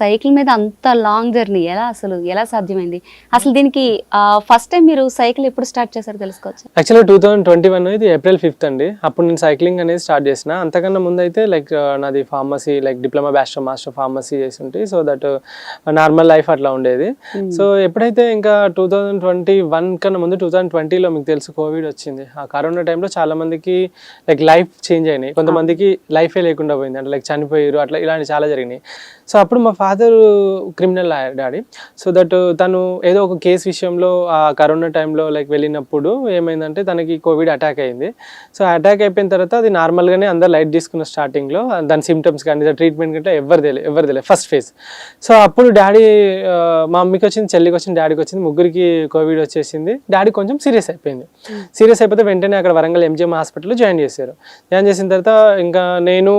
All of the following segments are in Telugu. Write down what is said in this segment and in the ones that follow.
సైకిల్ మీద అంత లాంగ్ జర్నీ ఎలా సాధ్యమైంది? అసలు దీనికి ఫస్ట్ టైం మీరు సైకిల్ ఎప్పుడు స్టార్ట్ చేశారో తెలుసుకోవచ్చు? యాక్చువల్గా 2021 ఇది April 5th అండి. అప్పుడు నేను సైక్లింగ్ అనేది స్టార్ట్ చేసిన. అంతకన్నా ముందు అయితే లైక్ నాది pharmacy, like diploma bachelor master pharmacy చేసి ఉంటే, సో దట్ నార్మల్ లైఫ్ అట్లా ఉండేది. సో ఎప్పుడైతే ఇంకా 2021 కన్నా ముందు 2020లో మీకు తెలుసు కోవిడ్ వచ్చింది. ఆ కరోనా టైంలో చాలా మందికి లైక్ లైఫ్ చేంజ్ అయినాయి, కొంతమందికి లైఫే లేకుండా పోయింది, అంటే లైక్ చనిపోయారు, అట్లా ఇలాంటి చాలా జరిగినాయి. సో అప్పుడు మా father criminal lawyer daddy. So that తను ఏదో ఒక కేసు విషయంలో ఆ కరోనా టైంలో లైక్ వెళ్ళినప్పుడు ఏమైందంటే తనకి కోవిడ్ అటాక్ అయింది. సో అటాక్ అయిపోయిన తర్వాత అది నార్మల్గానే అందరు లైట్ తీసుకున్న స్టార్టింగ్లో, దాని సిమ్టమ్స్ కానీ ట్రీట్మెంట్ కంటే ఎవరు తెలియదు ఫస్ట్ ఫేజ్. సో అప్పుడు డాడీ, మా మమ్మీకి వచ్చింది, చెల్లికి వచ్చింది, డాడీకి వచ్చింది, ముగ్గురికి కోవిడ్ వచ్చేసింది. డాడీ కొంచెం సీరియస్ అయిపోయింది. సీరియస్ అయిపోతే వెంటనే అక్కడ వరంగల్ MGM హాస్పిటల్లో జాయిన్ చేశారు. జాయిన్ చేసిన తర్వాత ఇంకా నేను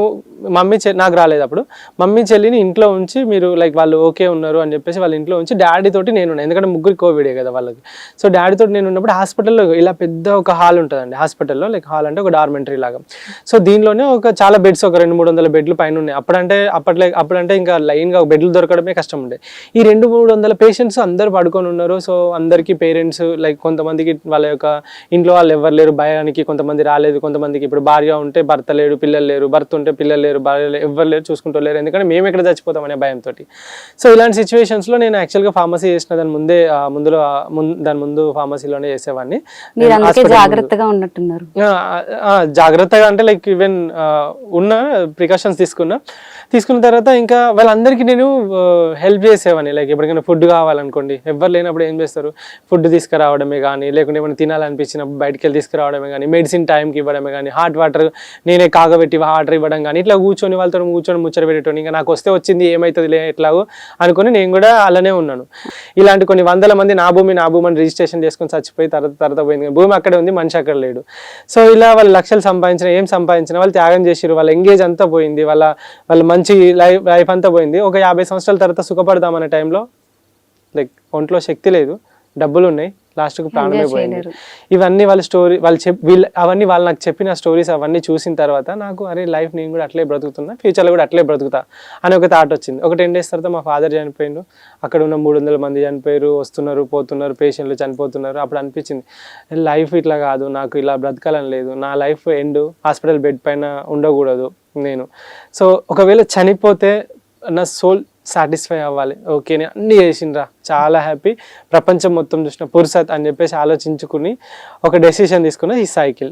మమ్మీ నాకు రాలేదు అప్పుడు, మమ్మీ చెల్లిని ఇంట్లో ఉంచి మీరు లైక్ వాళ్ళు ఓకే ఉన్నారు అని చెప్పేసి వాళ్ళ ఇంట్లో ఉంచి డాడీ తోటి నేను ఉన్నాను, ఎందుకంటే ముగ్గురు కోవిడే కదా వాళ్ళకి. సో డాడీ తోటి నేను ఉన్నప్పుడు హాస్పిటల్లో ఇలా పెద్ద ఒక హాల్ ఉంటుందండి హాస్పిటల్లో, లైక్ హాల్ అంటే ఒక డార్మెంటరీ లాగా. సో దీనిలోనే ఒక చాలా బెడ్స్, ఒక 200-300 బెడ్లు పైన ఉన్నాయి. అప్పుడంటే ఇంకా లైన్గా బెడ్లు దొరకడమే కష్టం ఉండే. ఈ 200-300 పేషెంట్స్ అందరు పడుకొని ఉన్నారు. సో అందరికీ పేరెంట్స్ లైక్ కొంతమందికి వాళ్ళ యొక్క ఇంట్లో వాళ్ళు ఎవరు లేరు భయానికి, కొంతమంది రాలేదు, కొంతమందికి ఇప్పుడు భార్య ఉంటే భర్త లేడు, పిల్లలు లేరు, భర్త ఉంటే పిల్లలు లేరు, భార్య ఎవరు లేరు, చూసుకుంటూ లేరు, ఎందుకంటే మేము ఎక్కడ చచ్చిపోతాం అనే భయంతో. సో ఇలాంటి సిచ్యువేషన్స్లో నేను యాక్చువల్గా ఫార్మసీ చేసిన దాని ముందు ఫార్మసీలోనే చేసేవాడిని. జాగ్రత్తగా ఉన్నట్టున్నారు. జాగ్రత్తగా అంటే లైక్ ఈవెన్ ఉన్న ప్రికాషన్స్ తీసుకున్న తర్వాత ఇంకా వాళ్ళందరికీ నేను హెల్ప్ చేసేవాడిని. లైక్ ఎప్పటికైనా ఫుడ్ కావాలనుకోండి, ఎవరు లేనప్పుడు ఏం చేస్తారు, ఫుడ్ తీసుకురావడమే కానీ, లేకుంటే ఏమైనా తినాలనిపించినప్పుడు బయటికి వెళ్ళి తీసుకురావడమే కానీ, మెడిసిన్ టైంకి ఇవ్వడమే కానీ, హాట్ వాటర్ నేనే కాగబెట్టి వాటర్ ఇవ్వడం కానీ, ఇట్లా వాళ్ళతో కూర్చొని ముచ్చట పెట్టేటోని. ఇంకా నాకు వస్తే వచ్చింది, ఏమవుతుంది ఎట్లాగో అనుకుని నేను కూడా అలానే ఉన్నాను. ఇలాంటి కొన్ని వందల మంది నా భూమి అని రిజిస్ట్రేషన్ చేసుకొని చచ్చిపోయి తర్వాత పోయింది. భూమి అక్కడే ఉంది, మనిషి అక్కడ లేడు. సో ఇలా వాళ్ళు లక్షలు సంపాదించిన వాళ్ళు త్యాగం చేసిరు, వాళ్ళ ఎంగేజ్ అంతా పోయింది, వాళ్ళ మంచి లైఫ్ అంతా పోయింది. ఒక 50 సంవత్సరాల తర్వాత సుఖపడదామనే టైంలో లైక్ ఒంట్లో శక్తి లేదు, డబ్బులు ఉన్నాయి, లాస్ట్కు ప్రాణమే పోయింది. ఇవన్నీ అవన్నీ వాళ్ళు నాకు చెప్పిన స్టోరీస్ అవన్నీ చూసిన తర్వాత నాకు అరే లైఫ్ నేను కూడా అట్లే బ్రతుకుతున్నా, ఫ్యూచర్లో కూడా అట్లే బ్రతుకుతా అని ఒక థాట్ వచ్చింది. ఒక 10 days తర్వాత మా ఫాదర్ చనిపోయిండు. అక్కడ ఉన్న 300 మంది చనిపోయారు, వస్తున్నారు పోతున్నారు, పేషెంట్లు చనిపోతున్నారు. అప్పుడు అనిపించింది లైఫ్ ఇట్లా కాదు, నాకు ఇలా బ్రతకాలని లేదు, నా లైఫ్ ఎండ్ హాస్పిటల్ బెడ్ పైన ఉండకూడదు నేను. సో ఒకవేళ చనిపోతే నా సోల్ సాటిస్ఫై అవ్వాలి, ఓకే నేను అన్నీ చేసిండ్రా, చాలా హ్యాపీ, ప్రపంచం మొత్తం చూసిన పుర్సత్ అని చెప్పేసి ఆలోచించుకుని ఒక డెసిషన్ తీసుకున్న ఈ సైకిల్.